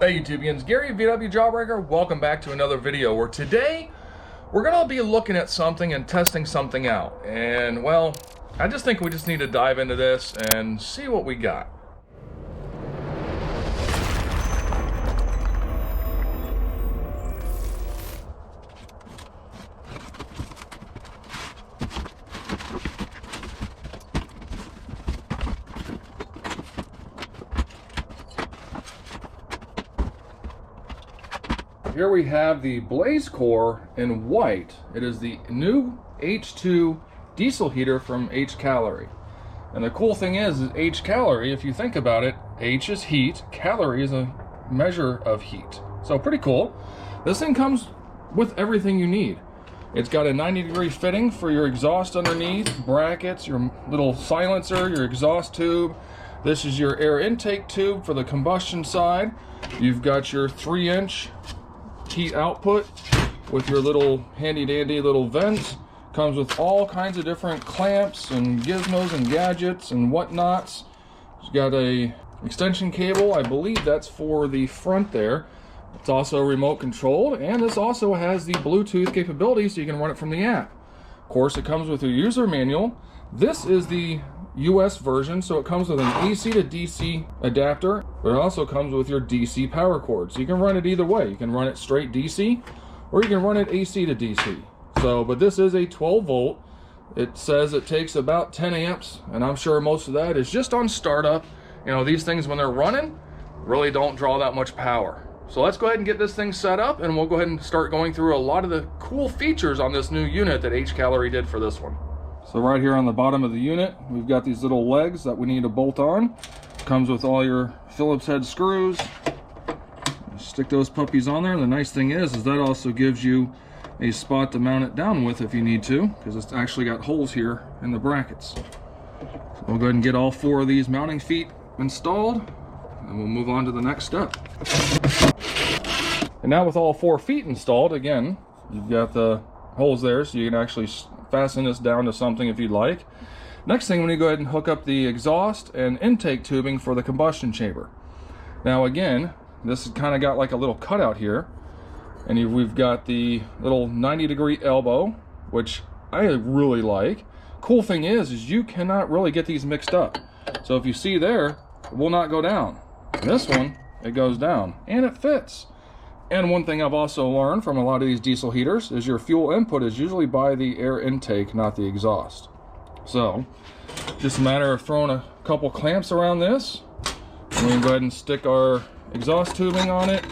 Hey YouTubians, Gary VW Jawbreaker. Welcome back to another video where today we're going to be looking at something and testing something out. And well, I just think we just need to dive into this and see what we got. Here we have the Blaze Core in white. It is the new H2 diesel heater from Hcalory. And the cool thing is Hcalory, if you think about it, H is heat, calorie is a measure of heat. So pretty cool. This thing comes with everything you need. It's got a 90-degree fitting for your exhaust underneath, brackets, your little silencer, your exhaust tube. This is your air intake tube for the combustion side. You've got your 3-inch heat output with your little handy dandy little vents. Comes with all kinds of different clamps and gizmos and gadgets and whatnots. It's got a extension cable. I believe that's for the front there. It's also remote controlled, and this also has the Bluetooth capability so you can run it from the app. Of course, it comes with a user manual. This is the US version, so it comes with an AC to DC adapter, but it also comes with your DC power cord. So you can run it either way. You can run it straight DC, or you can run it AC to DC. So, but this is a 12 volt. It says it takes about 10 amps, and I'm sure most of that is just on startup. You know, these things when they're running really don't draw that much power. So let's go ahead and get this thing set up, and we'll go ahead and start going through a lot of the cool features on this new unit that Hcalory did for this one. So right here on the bottom of the unit, we've got these little legs that we need to bolt on. Comes with all your Phillips head screws. Stick those puppies on there. And the nice thing is that also gives you a spot to mount it down with if you need to, because it's actually got holes here in the brackets. So we'll go ahead and get all 4 of these mounting feet installed, and we'll move on to the next step. And now with all 4 feet installed, again, you've got the holes there so you can actually fasten this down to something if you'd like. Next thing, we need to go ahead and hook up the exhaust and intake tubing for the combustion chamber. Now again, this has kind of got like a little cutout here, and we've got the little 90-degree elbow, which I really like. Cool thing is you cannot really get these mixed up. So if you see there, it will not go down. This one, it goes down, and it fits. And one thing I've also learned from a lot of these diesel heaters is your fuel input is usually by the air intake, not the exhaust. So, just a matter of throwing a couple clamps around this. And we can go ahead and stick our exhaust tubing on it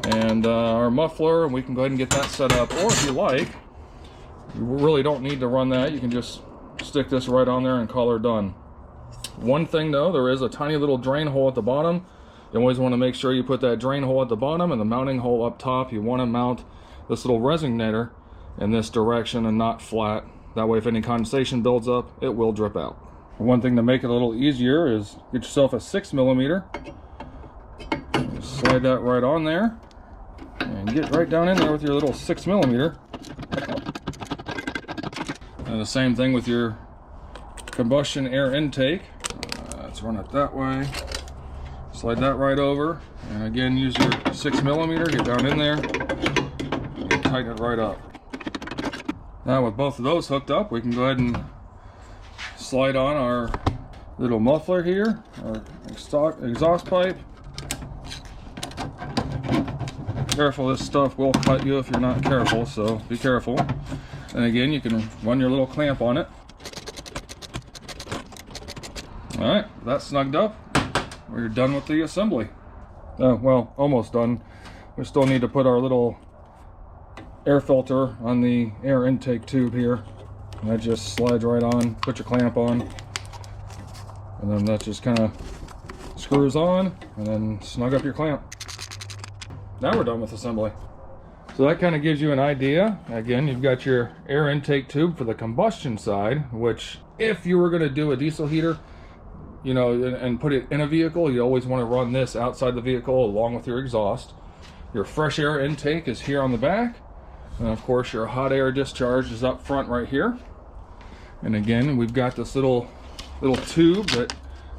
and our muffler, and we can go ahead and get that set up. Or if you like, you really don't need to run that. You can just stick this right on there and call her done. One thing though, there is a tiny little drain hole at the bottom. You always want to make sure you put that drain hole at the bottom and the mounting hole up top. You want to mount this little resonator in this direction and not flat. That way if any condensation builds up, it will drip out. One thing to make it a little easier is get yourself a 6mm. Slide that right on there and get right down in there with your little 6mm. And the same thing with your combustion air intake. Let's run it that way. Slide that right over, and again use your 6mm, get down in there, and tighten it right up. Now with both of those hooked up, we can go ahead and slide on our little muffler here, our exhaust pipe. Careful, this stuff will cut you if you're not careful, so be careful. And again, you can run your little clamp on it. Alright, that's snugged up. We're done with the assembly. Well, almost done. We still need to put our little air filter on the air intake tube here. And that just slides right on, put your clamp on, and then that just kind of screws on, and then snug up your clamp. Now we're done with assembly. So that kind of gives you an idea. Again, you've got your air intake tube for the combustion side, which if you were going to do a diesel heater, you know, and put it in a vehicle, you always want to run this outside the vehicle along with your exhaust. Your fresh air intake is here on the back, and of course your hot air discharge is up front right here. And again, we've got this little tube that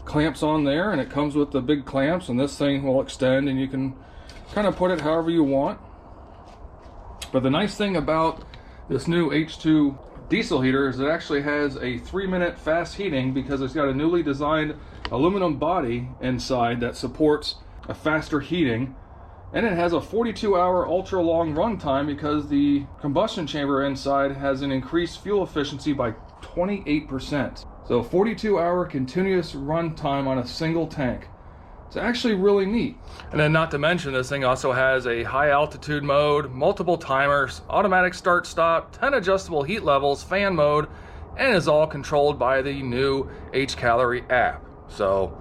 clamps on there, and it comes with the big clamps, and this thing will extend and you can kind of put it however you want. But the nice thing about this new H2 diesel heater is it actually has a 3-minute fast heating because it's got a newly designed aluminum body inside that supports a faster heating, and it has a 42-hour ultra-long runtime because the combustion chamber inside has an increased fuel efficiency by 28%. So 42-hour continuous runtime on a single tank. It's actually really neat. And then not to mention, this thing also has a high altitude mode, multiple timers, automatic start stop, 10 adjustable heat levels, fan mode, and is all controlled by the new Hcalory app. So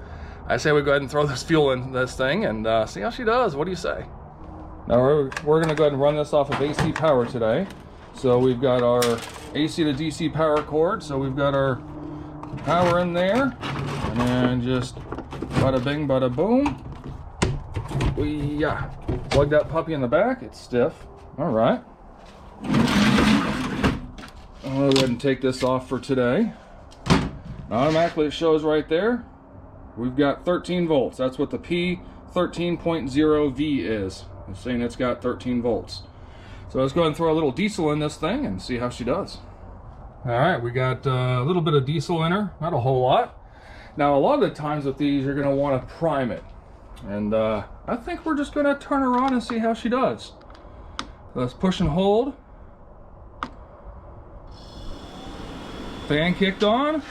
I say we go ahead and throw this fuel in this thing and see how she does. What do you say? Now we're gonna go ahead and run this off of AC power today. So we've got our AC to DC power cord. So we've got our power in there, and then just bada bing, bada boom. Yeah, plug that puppy in the back. It's stiff. All right. I'll go ahead and take this off for today. Automatically it shows right there. We've got 13 volts. That's what the P13.0V is. It's saying it's got 13 volts. So let's go ahead and throw a little diesel in this thing and see how she does. All right, we got a little bit of diesel in her, not a whole lot. Now, a lot of the times with these, you're gonna wanna prime it. And I think we're just gonna turn her on and see how she does. So let's push and hold. Fan kicked on.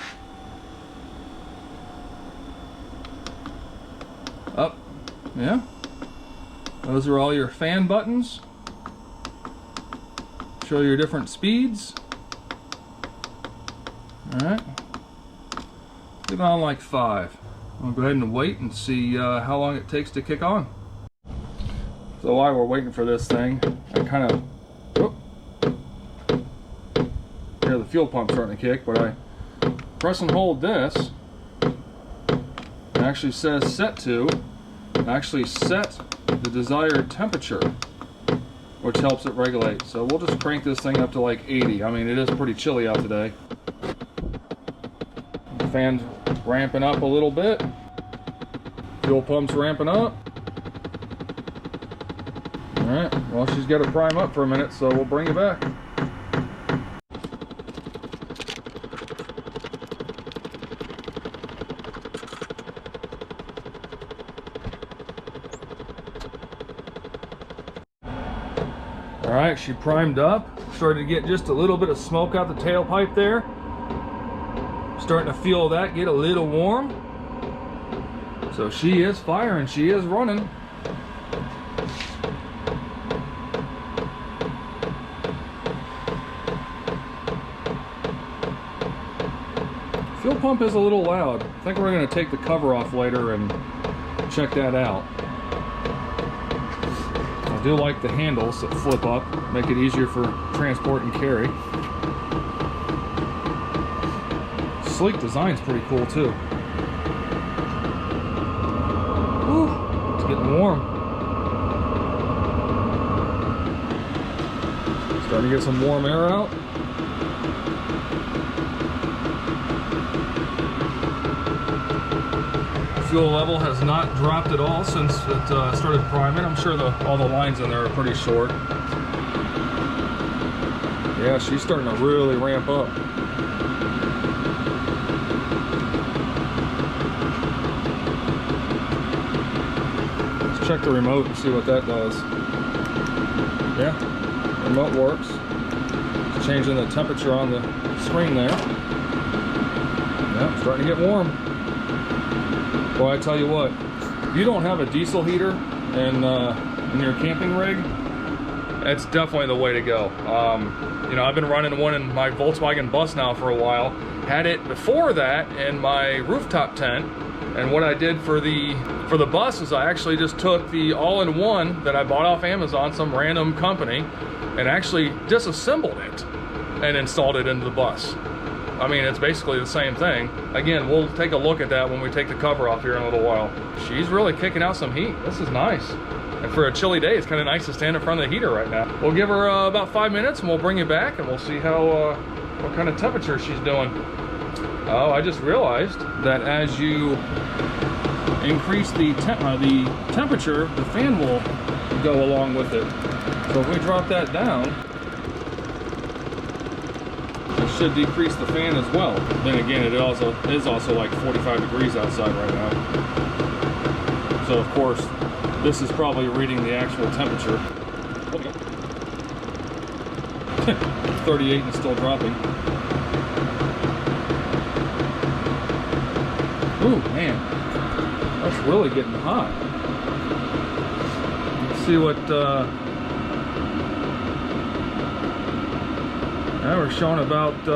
Up, yeah. Those are all your fan buttons. Show your different speeds. All right. Leave it on like 5. I'll go ahead and wait and see how long it takes to kick on. So while we're waiting for this thing, I kind of hear the fuel pump starting to kick, but I press and hold this. It actually says set to. It actually set the desired temperature, which helps it regulate. So we'll just crank this thing up to like 80. I mean, it is pretty chilly out today. The fan's ramping up a little bit. Fuel pump's ramping up. All right, well, she's got to prime up for a minute, so we'll bring it back. All right, she primed up. Started to get just a little bit of smoke out the tailpipe there. Starting to feel that get a little warm. So she is firing, she is running. Fuel pump is a little loud. I think we're going to take the cover off later and check that out. I do like the handles that flip up, make it easier for transport and carry. Sleek design's pretty cool too. Whew, it's getting warm. Starting to get some warm air out. Fuel level has not dropped at all since it started priming. I'm sure all the lines in there are pretty short. Yeah, she's starting to really ramp up. Let's check the remote and see what that does. Yeah, remote works. It's changing the temperature on the screen there. Yeah, it's starting to get warm. Well, I tell you what, if you don't have a diesel heater in your camping rig, that's definitely the way to go. You know, I've been running one in my Volkswagen bus now for a while. Had it before that in my rooftop tent, and what I did for the bus is I actually just took the all-in-one that I bought off Amazon, some random company, and actually disassembled it and installed it into the bus. I mean, it's basically the same thing. Again, we'll take a look at that when we take the cover off here in a little while. She's really kicking out some heat. This is nice. And for a chilly day, it's kind of nice to stand in front of the heater right now. We'll give her about 5 minutes and we'll bring you back and we'll see how what kind of temperature she's doing. Oh, I just realized that as you increase the temperature, the fan will go along with it. So if we drop that down, it should decrease the fan as well. Then again, it also is also like 45 degrees outside right now. So of course, this is probably reading the actual temperature. 38 and still dropping. Ooh, man, that's really getting hot. Let's see what, now we're showing about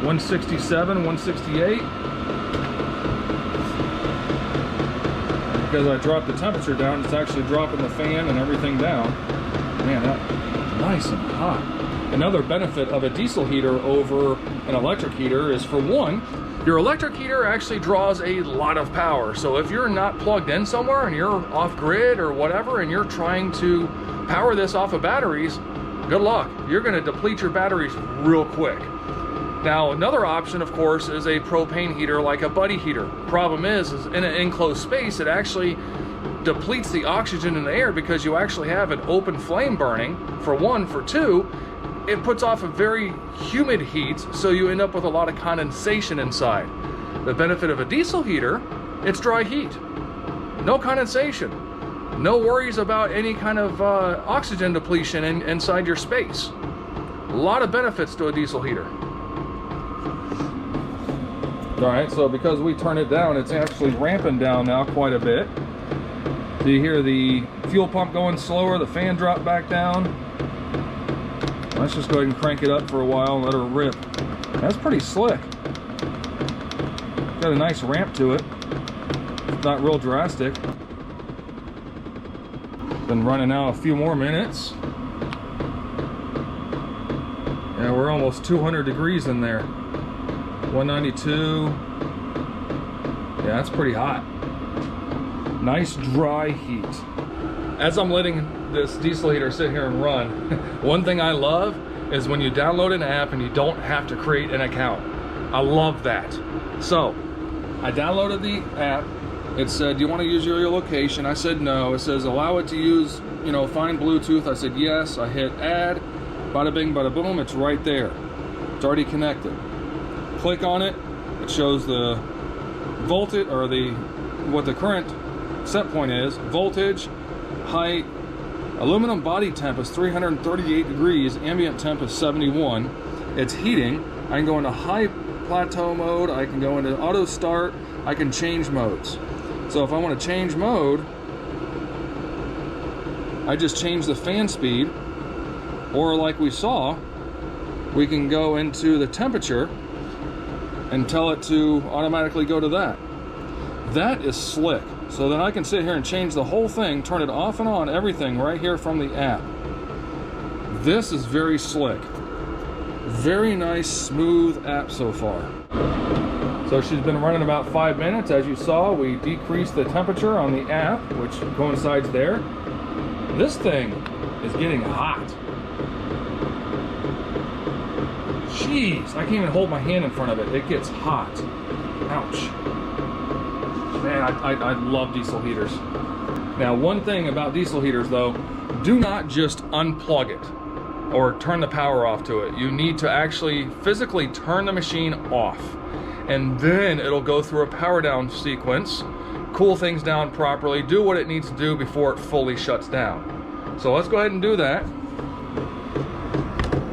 167, 168. Because I dropped the temperature down, it's actually dropping the fan and everything down. Man, that's nice and hot. Another benefit of a diesel heater over an electric heater is, for one, your electric heater actually draws a lot of power. So if you're not plugged in somewhere and you're off grid or whatever, and you're trying to power this off of batteries, good luck. You're gonna deplete your batteries real quick. Now, another option, of course, is a propane heater like a buddy heater. Problem is in an enclosed space, it actually depletes the oxygen in the air because you actually have an open flame burning, for one. For two, it puts off a very humid heat, so you end up with a lot of condensation inside. The benefit of a diesel heater, it's dry heat. No condensation. No worries about any kind of oxygen depletion inside your space. A lot of benefits to a diesel heater. All right, so because we turn it down, it's actually ramping down now quite a bit. So you hear the fuel pump going slower, the fan drop back down. Let's just go ahead and crank it up for a while and let her rip. That's pretty slick. Got a nice ramp to it. It's not real drastic. Been running now a few more minutes. Yeah, we're almost 200 degrees in there. 192. Yeah, that's pretty hot. Nice dry heat. As I'm letting this diesel heater sit here and run, one thing I love is when you download an app and you don't have to create an account. I love that. So I downloaded the app. It said, do you want to use your location? I said no. It says allow it to use, you know, find Bluetooth. I said yes. I hit add. Bada bing, bada boom. It's right there. It's already connected. Click on it. It shows the voltage, or what the current set point is, voltage, height. Aluminum body temp is 338 degrees, ambient temp is 71. It's heating. I can go into high plateau mode, I can go into auto start, I can change modes. So if I want to change mode, I just change the fan speed, or like we saw, we can go into the temperature and tell it to automatically go to that. That is slick. So then I can sit here and change the whole thing, turn it off and on, everything right here from the app. This is very slick. Very nice, smooth app so far. So she's been running about 5 minutes. As you saw, we decreased the temperature on the app, which coincides there. This thing is getting hot. Jeez, I can't even hold my hand in front of it. It gets hot. Ouch. Man, I love diesel heaters. Now, one thing about diesel heaters though, do not just unplug it or turn the power off to it. You need to actually physically turn the machine off, and then it'll go through a power down sequence, cool things down properly, do what it needs to do before it fully shuts down. So let's go ahead and do that.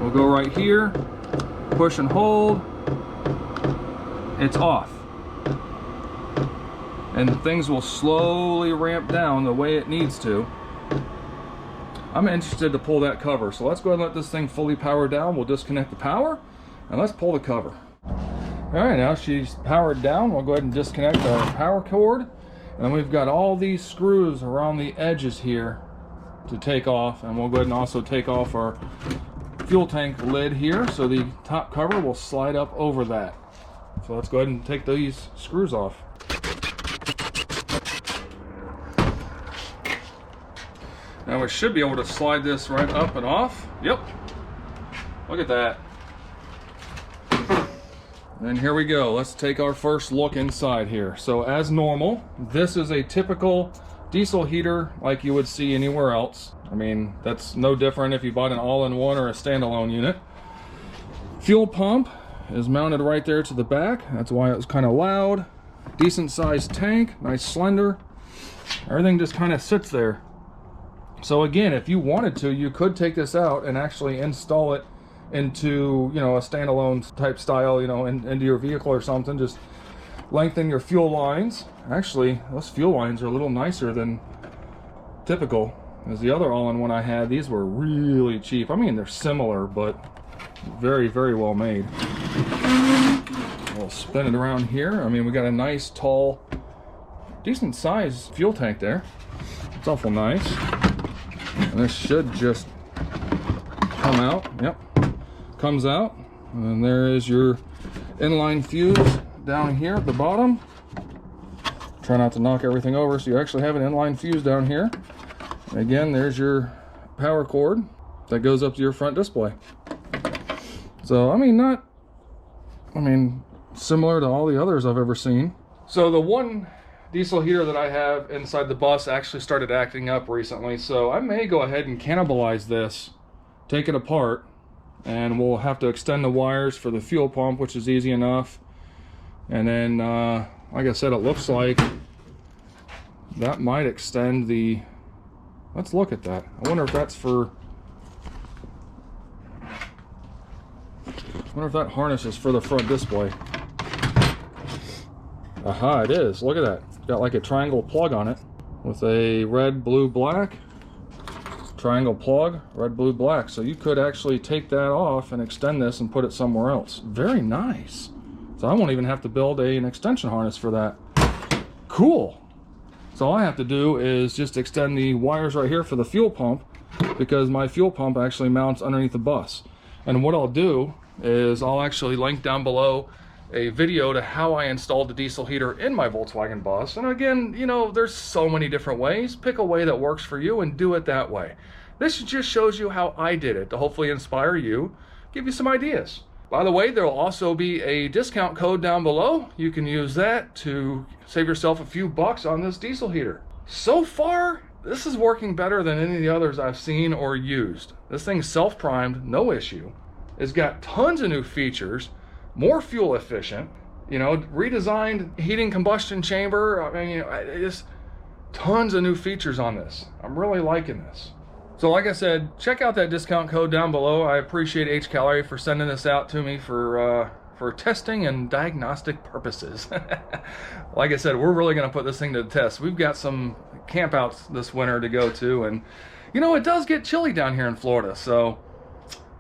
We'll go right here, push and hold, it's off. And things will slowly ramp down the way it needs to. I'm interested to pull that cover, so let's go ahead and let this thing fully power down. We'll disconnect the power, and let's pull the cover. All right, now she's powered down. We'll go ahead and disconnect our power cord. And we've got all these screws around the edges here to take off, and we'll go ahead and also take off our fuel tank lid here, so the top cover will slide up over that. So let's go ahead and take these screws off. Now we should be able to slide this right up and off. Yep. Look at that. And here we go. Let's take our first look inside here. So as normal, this is a typical diesel heater like you would see anywhere else. I mean, that's no different if you bought an all-in-one or a standalone unit. Fuel pump is mounted right there to the back. That's why it was kind of loud. Decent sized tank, nice slender. Everything just kind of sits there. So again, if you wanted to, you could take this out and actually install it into, you know, a standalone type style, you know, into your vehicle or something. Just lengthen your fuel lines. Actually, those fuel lines are a little nicer than typical. As the other all-in-one I had, these were really cheap. I mean, they're similar, but very, very well made. We'll spin it around here. I mean, we got a nice, tall, decent sized fuel tank there. It's awful nice. And this should just come out. Yep. Comes out, and there is your inline fuse down here at the bottom. Try not to knock everything over, so you actually have an inline fuse down here. And again, there's your power cord that goes up to your front display. So I mean, similar to all the others I've ever seen. So the one diesel heater that I have inside the bus actually started acting up recently, so I may go ahead and cannibalize this, take it apart, and we'll have to extend the wires for the fuel pump, which is easy enough. And then, like I said, it looks like that might extend the... Let's look at that. I wonder if that's for... I wonder if that harness is for the front display. Aha, it is. Look at that. It's got like a triangle plug on it with a red, blue, black. Triangle plug, red, blue, black. So you could actually take that off and extend this and put it somewhere else. Very nice. So I won't even have to build an extension harness for that. Cool. So all I have to do is just extend the wires right here for the fuel pump, because my fuel pump actually mounts underneath the bus. And what I'll do is I'll actually link down below a video to how I installed the diesel heater in my Volkswagen bus. And again, you know, there's so many different ways. Pick a way that works for you and do it that way. This just shows you how I did it to hopefully inspire you, give you some ideas. By the way, there'll also be a discount code down below. You can use that to save yourself a few bucks on this diesel heater. So far, this is working better than any of the others I've seen or used. This thing's self-primed, no issue. It's got tons of new features, more fuel efficient, you know, redesigned heating combustion chamber. I mean, you know, just tons of new features on this. I'm really liking this. So like I said, check out that discount code down below. I appreciate Hcalory for sending this out to me for testing and diagnostic purposes. Like I said, we're really going to put this thing to the test. We've got some campouts this winter to go to, and you know, it does get chilly down here in Florida, so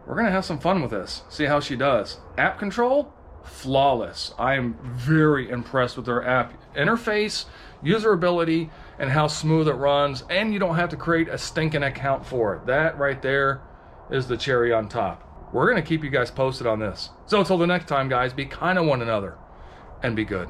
we're going to have some fun with this. See how she does. App control, flawless. I am very impressed with their app interface, usability, and how smooth it runs, and you don't have to create a stinking account for it. That right there is the cherry on top. We're going to keep you guys posted on this. So until the next time, guys, be kind to one another and be good.